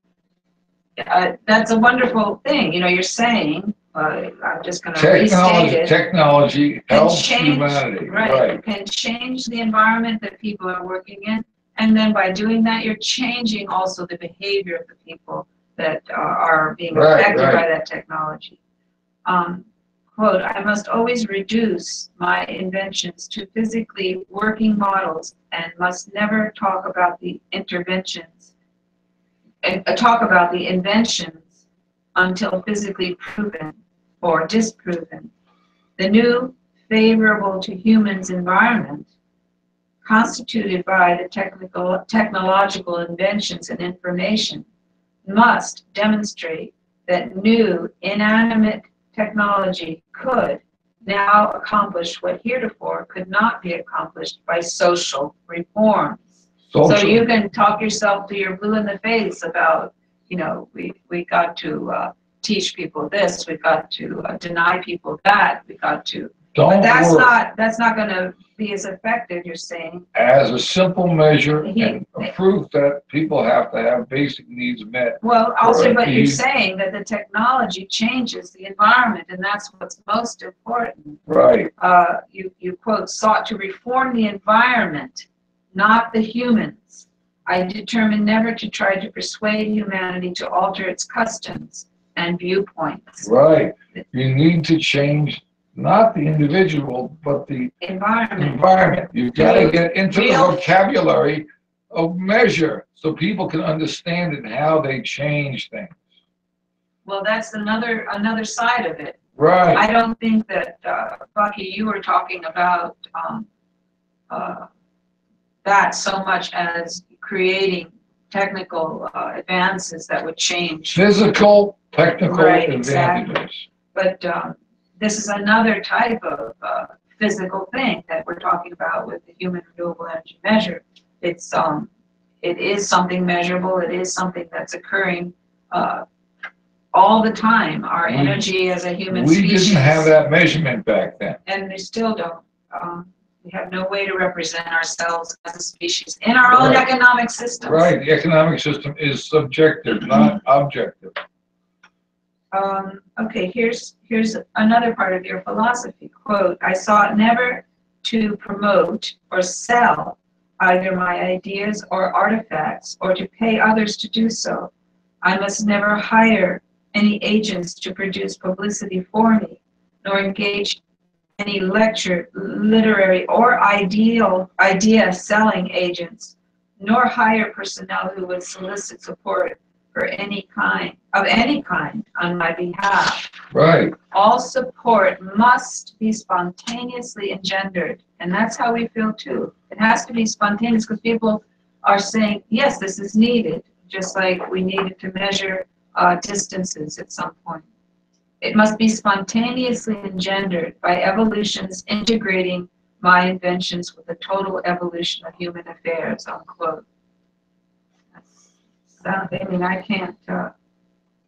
That's a wonderful thing. You're saying, I'm just going to restate it. Technology helps change, humanity. Right. You can change the environment that people are working in. And then by doing that, you're changing also the behavior of the people that are being affected by that technology. Quote, I must always reduce my inventions to physically working models and must never talk about the inventions until physically proven or disproven. The new favorable to humans environment constituted by the technological inventions and information must demonstrate that new inanimate technology could now accomplish what heretofore could not be accomplished by social reforms. So you can talk yourself till you're blue in the face about, we got to teach people this, we got to deny people that, we got to. But that's not going to be as effective, you're saying. As a simple measure and a proof that people have to have basic needs met. Well, also, but you're saying that the technology changes the environment, and that's what's most important. Right. You quote, sought to reform the environment, not the humans. I determined never to try to persuade humanity to alter its customs and viewpoints. Right. You need to change not the individual, but the environment. You've got to get into the vocabulary of measure so people can understand it and how they change things. Well, that's another side of it. Right. I don't think that, Bucky, you were talking about that so much as creating technical advances that would change. Physical, technical advantages. Exactly. But this is another type of physical thing that we're talking about with the human renewable energy measure. It is something measurable. It is something that's occurring all the time. Our energy as a human species. We didn't have that measurement back then. And we still don't. We have no way to represent ourselves as a species in our own economic system. Right. The economic system is subjective, not objective. Okay, here's another part of your philosophy. Quote, I sought never to promote or sell either my ideas or artifacts or to pay others to do so. I must never hire any agents to produce publicity for me, nor engage any lecture, literary, or idea selling agents, nor hire personnel who would solicit support for any kind on my behalf. Right. All support must be spontaneously engendered, and that's how we feel too. It has to be spontaneous because people are saying, yes, this is needed, just like we needed to measure distances at some point. It must be spontaneously engendered by evolution's integrating my inventions with the total evolution of human affairs, unquote. I mean, I can't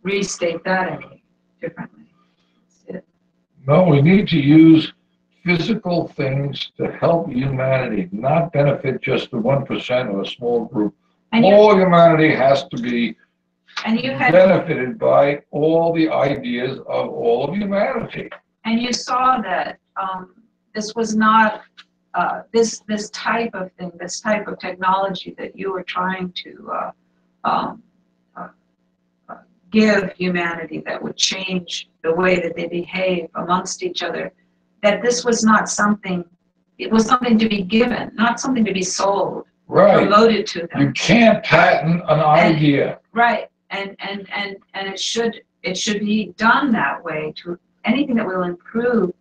restate that any differently. No, we need to use physical things to help humanity, not benefit just the 1% or a small group. All humanity has to be benefited by all the ideas of all of humanity. And you saw that this was not this type of thing, this type of technology that you were trying to give humanity, that would change the way that they behave amongst each other, that this was not something, it was something to be given, not something to be sold, promoted to them. You can't patent an idea. Right, and it should be done that way. To anything that will improve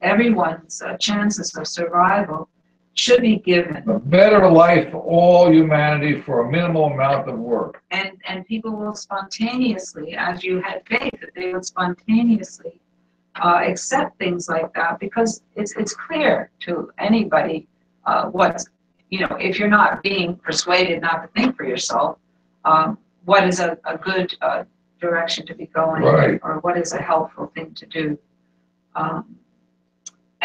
everyone's chances of survival should be given. A better life for all humanity for a minimal amount of work. And people will spontaneously, as you had faith, that they would spontaneously accept things like that, because it's clear to anybody what's, if you're not being persuaded not to think for yourself, what is a good direction to be going, right, or what is a helpful thing to do.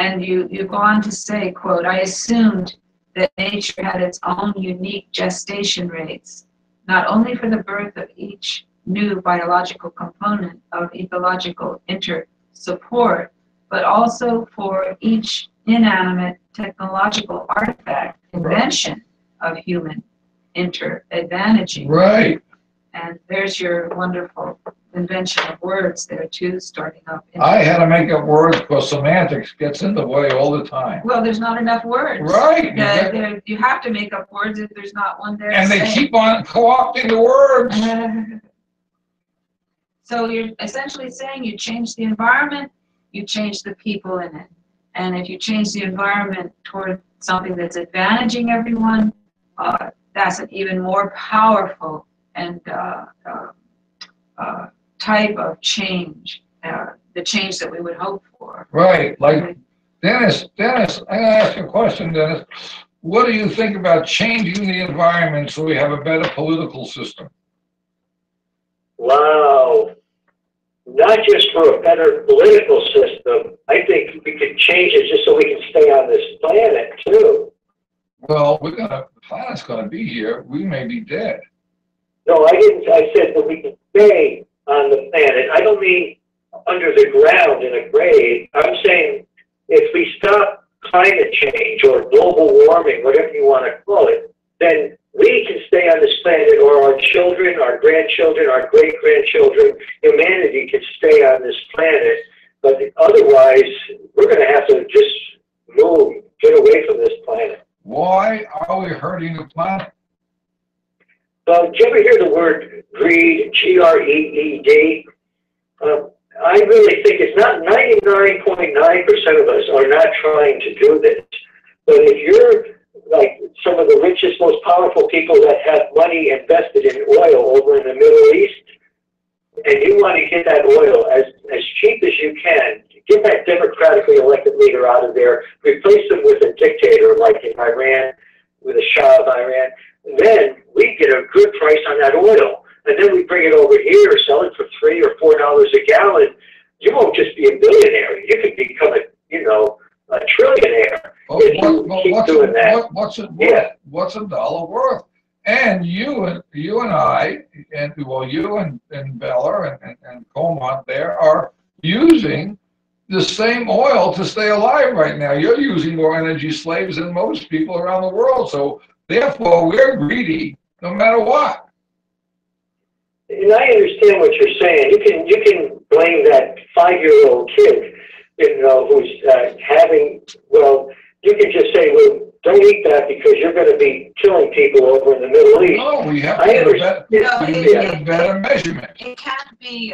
And you go on to say, quote, I assumed that nature had its own unique gestation rates, not only for the birth of each new biological component of ecological inter-support, but also for each inanimate technological artifact, invention of human inter-advantaging. Right. And there's your wonderful invention of words there too, starting up. I had to make up words because semantics gets in the way all the time. Well, there's not enough words. Right. You have to make up words if there's not one there. And they keep on co-opting the words. So you're essentially saying you change the environment, you change the people in it. And if you change the environment toward something that's advantaging everyone, that's an even more powerful and type of change, the change that we would hope for. Right, like Dennis, I'm going to ask you a question, Dennis. What do you think about changing the environment so we have a better political system? Wow. Not just for a better political system, I think we could change it just so we can stay on this planet, too. Well, the planet's going to be here. We may be dead. No, I didn't. I said that we can stay on the planet. I don't mean under the ground in a grave. I'm saying if we stop climate change or global warming, whatever you want to call it, then we can stay on this planet, or our children, our grandchildren, our great-grandchildren, humanity can stay on this planet. But otherwise, we're going to have to just move, get away from this planet. Why are we hurting the planet? Did you ever hear the word greed, G-R-E-E-D? I really think it's not 99.9% of us are not trying to do this. But if you're like some of the richest, most powerful people that have money invested in oil over in the Middle East, and you want to get that oil as cheap as you can, get that democratically elected leader out of there, replace him with a dictator like in Iran, with the Shah of Iran, then we get a good price on that oil. And then we bring it over here, sell it for $3 or $4 a gallon. You won't just be a billionaire. You could become a trillionaire if you keep doing that. What's it worth? Yeah. What's a dollar worth? And you and I, and well, you and Bella and Comont there are using the same oil to stay alive right now. You're using more energy slaves than most people around the world. So therefore, we're greedy no matter what. And I understand what you're saying. You can blame that 5-year-old kid, who's having. Well, you can just say, well, don't eat that because you're going to be killing people over in the Middle East. No, we have to get a better measurement. It can't be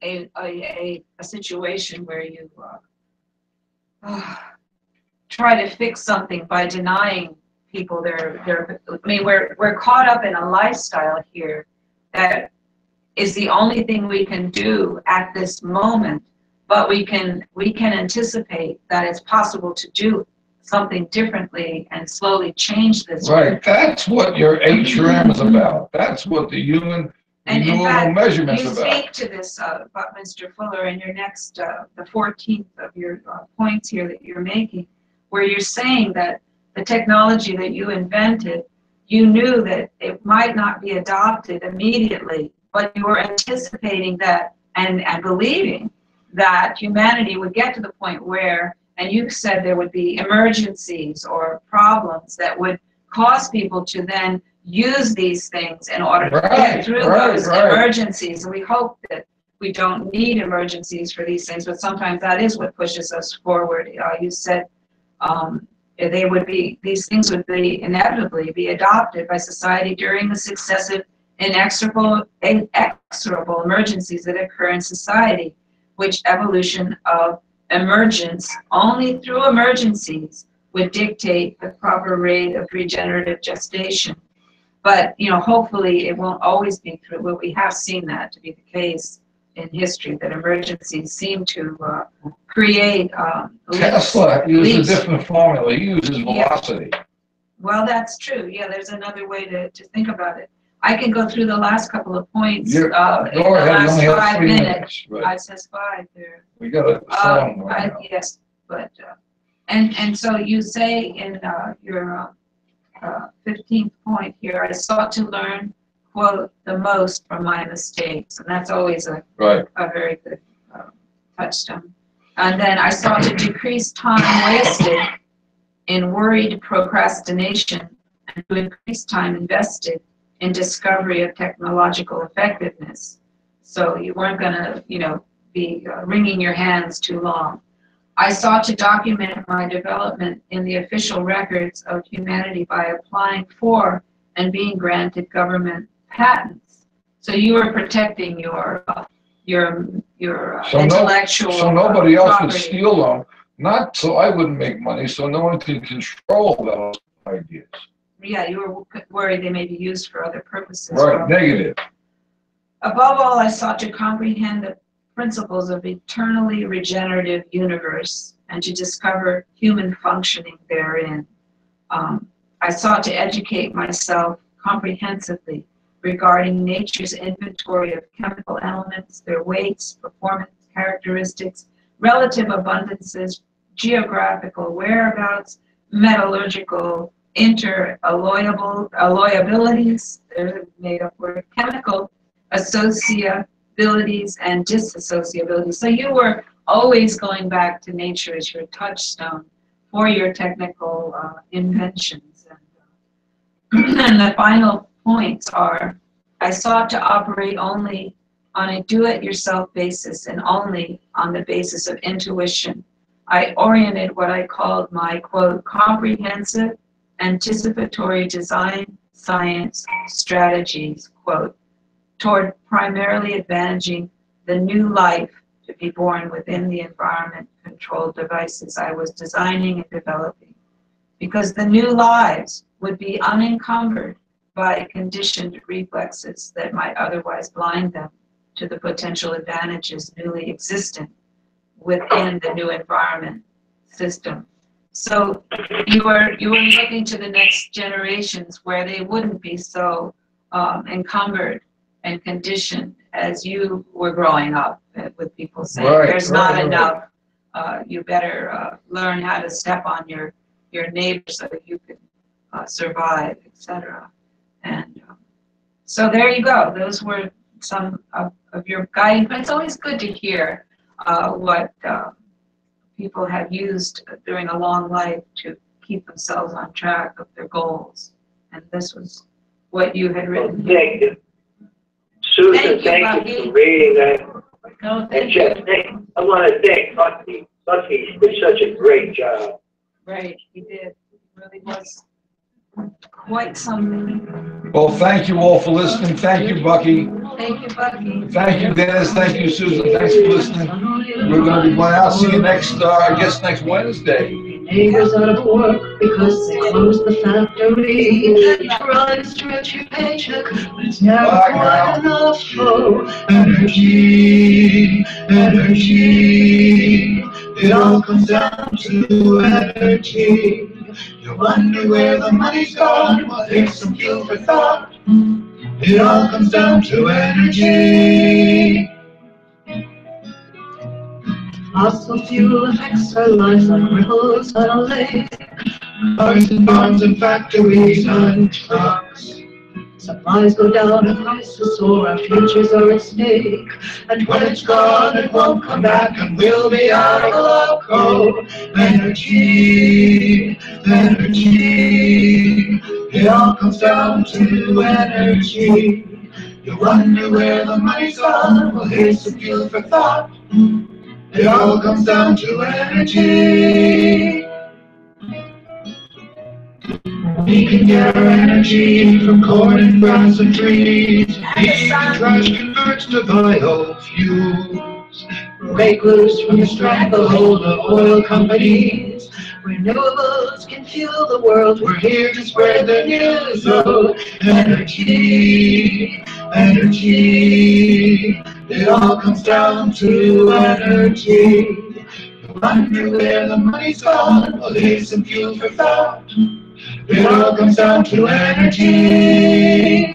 a situation where you try to fix something by denying people we're caught up in a lifestyle here that is the only thing we can do at this moment, but we can anticipate that it's possible to do something differently and slowly change this. Right, that's what your HRM is about. That's what the human renewable measurements about. You speak to this, Buckminster Fuller, in your next, the 14th of your points here that you're making, where you're saying that the technology that you invented, you knew that it might not be adopted immediately, but you were anticipating that and believing that humanity would get to the point where, and you said there would be emergencies or problems that would cause people to then use these things in order to get through those emergencies. And we hope that we don't need emergencies for these things, but sometimes that is what pushes us forward. You said these things would be inevitably be adopted by society during the successive inexorable emergencies that occur in society, which evolution of emergence only through emergencies would dictate the proper rate of regenerative gestation. But, hopefully it won't always be through, but we have seen that to be the case in history, that emergencies seem to create Tesla uses a different formula. He uses velocity. Yeah. Well, that's true. Yeah, there's another way to think about it. I can go through the last couple of points in the last 5 minutes. Right. I says 5 there. We got a song yes, but and so you say in your 15th point here, I sought to learn, quote, the most from my mistakes, and that's always a very good touchstone. And then I sought to decrease time wasted in worried procrastination and to increase time invested in discovery of technological effectiveness. So you weren't going to, be wringing your hands too long. I sought to document my development in the official records of humanity by applying for and being granted government patents. So you were protecting your intellectual so nobody else property. would steal them. Not so I wouldn't make money, so no one can control those ideas. Yeah, you were worried they may be used for other purposes. Right, negative. Above all, I sought to comprehend the principles of eternally regenerative universe and to discover human functioning therein. I sought to educate myself comprehensively regarding nature's inventory of chemical elements, their weights, performance characteristics, relative abundances, geographical whereabouts, metallurgical alloyabilities, there's a made-up word, chemical associabilities and disassociabilities. So you were always going back to nature as your touchstone for your technical inventions. And the final points are, I sought to operate only on a do-it-yourself basis and only on the basis of intuition. I oriented what I called my, quote, comprehensive anticipatory design science strategies, quote, toward primarily advantaging the new life to be born within the environment-controlled devices I was designing and developing, because the new lives would be unencumbered by conditioned reflexes that might otherwise blind them to the potential advantages newly existent within the new environment system. So you were looking to the next generations where they wouldn't be so encumbered and conditioned as you were growing up, with people saying there's not enough, you better learn how to step on your neighbor so that you can survive, etc. And so there you go. Those were some of your guiding. But it's always good to hear what people have used during a long life to keep themselves on track of their goals. And this was what you had written. Thank you. Susan, thank you for reading that. No, And Jeff, I want to thank Bucky. Bucky did such a great job. Right, he did. It really was quite some. Well, thank you all for listening. Thank you, Bucky. Thank you, Bucky. Thank you, Dennis. Thank you, Susan. Thanks for listening. We're going to be going out. See you next, next Wednesday. Neighbors out of work because they closed the factory. Try to stretch your paycheck, but it's never quite enough. So energy. It all comes down to energy. You wonder where the money's gone. Well, here's some fuel for thought. It all comes down to energy. Fossil fuel affects our lives like ripples on a lake. Cars and barns and factories and trucks. Supplies go down and prices soar, our futures are at stake. And when it's gone, it won't come back, and we'll be out of luck. Oh, energy. It all comes down to energy. You wonder where the money's gone. Well, here's some fuel for thought. It all comes down to energy. We can get our energy from corn and grass and trees. Even trash converts to biofuels. Break loose from the stranglehold of oil companies. Renewables can fuel the world. We're here to spread the news. Oh, energy, energy. It all comes down to energy. You wonder where the money's gone. Well, here's some fuel for thought. It all comes down to energy.